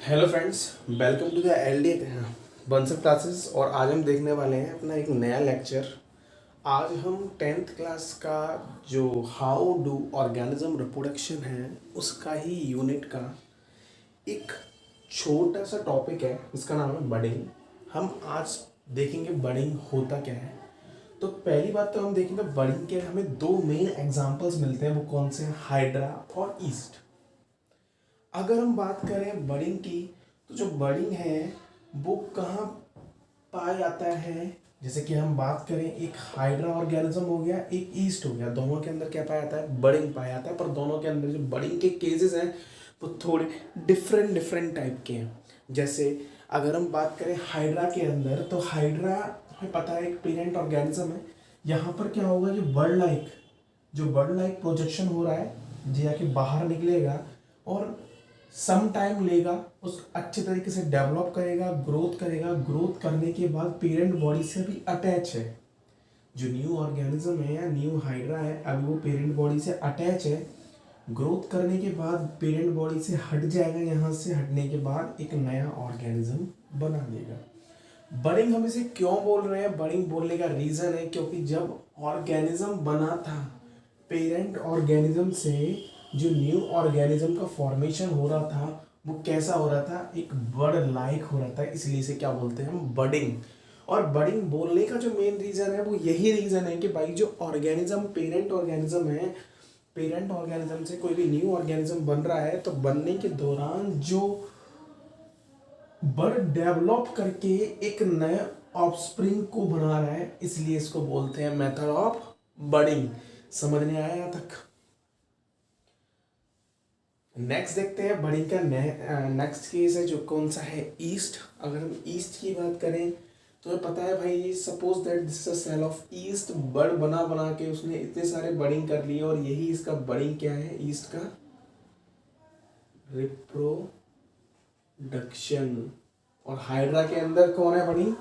Hello friends, welcome to the L D Bansal classes. और आज हम देखने वाले हैं अपना एक नया लेक्चर। आज हम 10th क्लास का जो हाउ डू ऑर्गेनिज्म रिप्रोडक्शन है उसका ही यूनिट का एक छोटा सा टॉपिक है, इसका नाम है बडिंग। हम आज देखेंगे बडिंग होता क्या है। तो पहली बात तो हम देखेंगे बडिंग के हमें दो मेन एग्जांपल्स मिलते हैं, वो कौन से हैं, हाइड्रा और ईस्ट। अगर हम बात करें बडिंग की, तो जो बडिंग है वो कहाँ पाया जाता है। जैसे कि हम बात करें, एक हाइड्रा ऑर्गेनिज्म हो गया, एक ईस्ट हो गया, दोनों के अंदर क्या पाया जाता है, बडिंग पाया जाता है। पर दोनों के अंदर जो बडिंग के केसेस हैं वो थोड़े डिफरेंट डिफरेंट टाइप के हैं। जैसे अगर हम बात करें हाइड्रा के अंदर, तो हाइड्रा हमें पता है एक पेरेंट ऑर्गेनिज्म है। यहाँ पर क्या होगा, जो बर्ड लाइक प्रोजेक्शन हो रहा है जो जाके बाहर निकलेगा और सम टाइम लेगा, उस अच्छे तरीके से डेवलप करेगा, ग्रोथ करने के बाद पेरेंट बॉडी से भी अटैच है। जो न्यू ऑर्गेनिज्म है या न्यू हाइड्रा है, अभी वो पेरेंट बॉडी से अटैच है। ग्रोथ करने के बाद पेरेंट बॉडी से हट जाएगा, यहाँ से हटने के बाद एक नया ऑर्गेनिज्म बना देगा। बडिंग हम इसे क्यों बोल रहे हैं, बडिंग बोलने का रीज़न है क्योंकि जब ऑर्गेनिज्म बना था, पेरेंट ऑर्गेनिज्म से जो न्यू ऑर्गेनिज्म का फॉर्मेशन हो रहा था वो कैसा हो रहा था, एक बर्ड लाइक हो रहा था, इसलिए इसे क्या बोलते हैं हम, बडिंग। और बडिंग बोलने का जो मेन रीज़न है वो यही रीज़न है कि भाई जो ऑर्गेनिज्म पेरेंट ऑर्गेनिज्म है, पेरेंट ऑर्गेनिज्म से कोई भी न्यू ऑर्गेनिज्म बन रहा है, तो बनने के दौरान जो बर्ड डेवलप करके एक नए ऑफस्प्रिंग को बना रहा है, इसलिए इसको बोलते हैं मेथड ऑफ बडिंग। समझ में आया यहाँ तक। नेक्स्ट देखते हैं बडिंग का नेक्स्ट केस है जो कौन सा है, ईस्ट। अगर हम ईस्ट की बात करें तो हमें पता है भाई, suppose that this is a cell of east. Bird बना बना के उसने इतने सारे बडिंग कर लिए, और यही इसका बडिंग क्या है, ईस्ट का रिप्रोडक्शन। और हाइड्रा के अंदर कौन है बडिंग,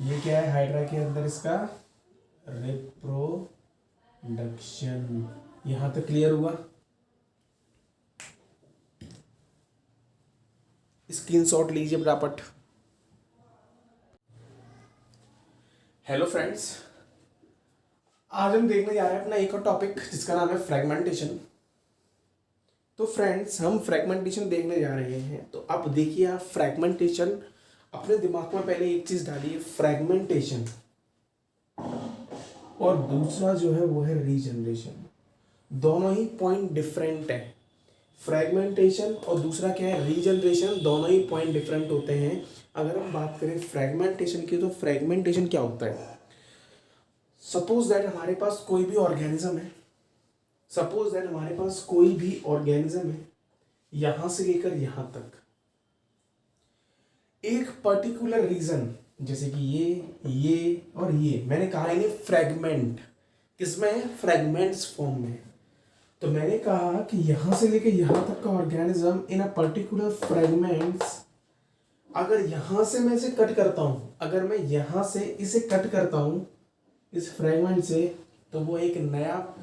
ये क्या है, हाइड्रा के अंदर इसका रिप्रोडक्शन। यहां तक क्लियर हुआ। स्क्रीनशॉट लीजिए फटाफट। हेलो फ्रेंड्स, आज हम देखने जा रहे हैं अपना एक और टॉपिक जिसका नाम है फ्रेगमेंटेशन। तो फ्रेंड्स, हम फ्रेगमेंटेशन देखने जा रहे हैं। तो अब देखिए आप, फ्रेगमेंटेशन अपने दिमाग में पहले एक चीज डालिए, फ्रेगमेंटेशन और दूसरा जो है वो है रीजनरेशन। दोनों ही पॉइंट डिफरेंट है। फ्रेगमेंटेशन और दूसरा क्या है, रीजनरेशन, दोनों ही पॉइंट डिफरेंट होते हैं। अगर हम बात करें फ्रेगमेंटेशन की, तो फ्रेगमेंटेशन क्या होता है, सपोज दैट हमारे पास कोई भी ऑर्गेनिज्म है, यहां से लेकर यहां तक एक पर्टिकुलर रीजन, जैसे कि ये और ये, मैंने कहा है फ्रेगमेंट किसमें है, फ्रेगमेंट्स फॉर्म में। तो मैंने कहा कि यहां से लेकर यहां तक का organism in a particular fragments, अगर यहां से मैं इसे कट करता हूं, अगर मैं यहां से इसे कट करता हूं इस फ्रेगमेंट से, तो वो एक नया,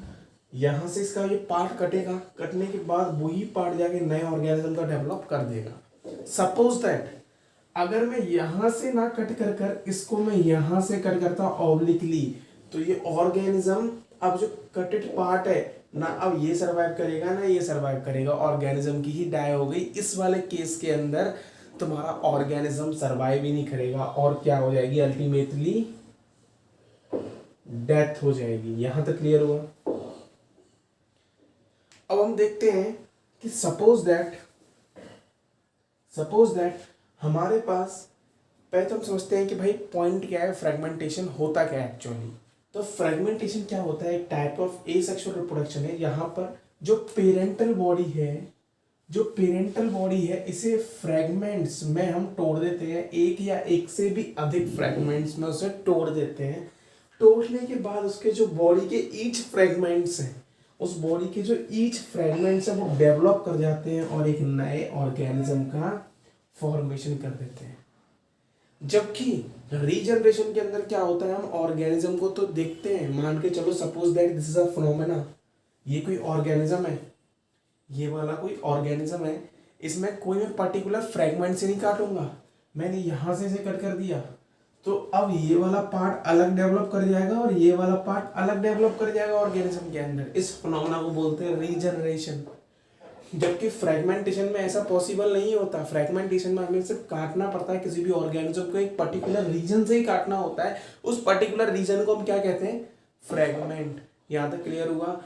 यहां से इसका ये पार्ट कटेगा, कटने के बाद वही पार्ट जाके नए ऑर्गेनिज्म का डेवलप कर देगा। सपोज दैट अगर मैं यहां से ना कट कर कर इसको मैं यहां से कट करता हूं ऑब्लिकली, तो ये ऑर्गेनिज्म, अब जो कटेड पार्ट है ना, अब ये सरवाइव करेगा ना ये सरवाइव करेगा, ऑर्गेनिज्म की ही डाई हो गई। इस वाले केस के अंदर तुम्हारा ऑर्गेनिज्म सरवाइव ही नहीं करेगा और क्या हो जाएगी, अल्टीमेटली डेथ हो जाएगी। यहां तक क्लियर हुआ। अब हम देखते हैं कि सपोज दैट हमारे पास, पहले तो हम समझते हैं कि भाई पॉइंट क्या है, फ्रेगमेंटेशन होता क्या है एक्चुअली। तो फ्रेगमेंटेशन क्या होता है, एक टाइप ऑफ एसेक्सुअल रिप्रोडक्शन है। यहाँ पर जो पेरेंटल बॉडी है इसे फ्रेगमेंट्स में हम तोड़ देते हैं, एक या एक से भी अधिक फ्रेगमेंट्स में उसे तोड़ देते हैं। तोड़ने के बाद उसके जो बॉडी के ईच फ्रेगमेंट्स हैं, उस बॉडी के जो ईच फ्रेगमेंट्स हैं वो डेवलप कर जाते हैं और एक नए ऑर्गेनिज्म का फॉर्मेशन कर देते हैं। जबकि रीजनरेशन के अंदर क्या होता है, हम ऑर्गेनिज्म को तो देखते हैं, मान के चलो suppose that this is a phenomena, ये कोई ऑर्गेनिज्म है, ये वाला कोई ऑर्गेनिज्म है, इसमें कोई मैं पर्टिकुलर फ्रेगमेंट से नहीं काटूंगा, मैंने यहाँ से इसे कट कर दिया तो अब ये वाला पार्ट अलग डेवलप कर जाएगा और ये वाला पार्ट अलग डेवलप कर जाएगा ऑर्गेनिज्म के अंदर। इस फिनोमेना को बोलते हैं रीजनरेशन। जबकि फ्रेगमेंटेशन में ऐसा पॉसिबल नहीं होता। फ्रेगमेंटेशन में हमें सिर्फ काटना पड़ता है, किसी भी ऑर्गेनिज्म को एक पर्टिकुलर रीजन से ही काटना होता है। उस पर्टिकुलर रीजन को हम क्या कहते हैं? फ्रेगमेंट। यहाँ तक क्लियर हुआ?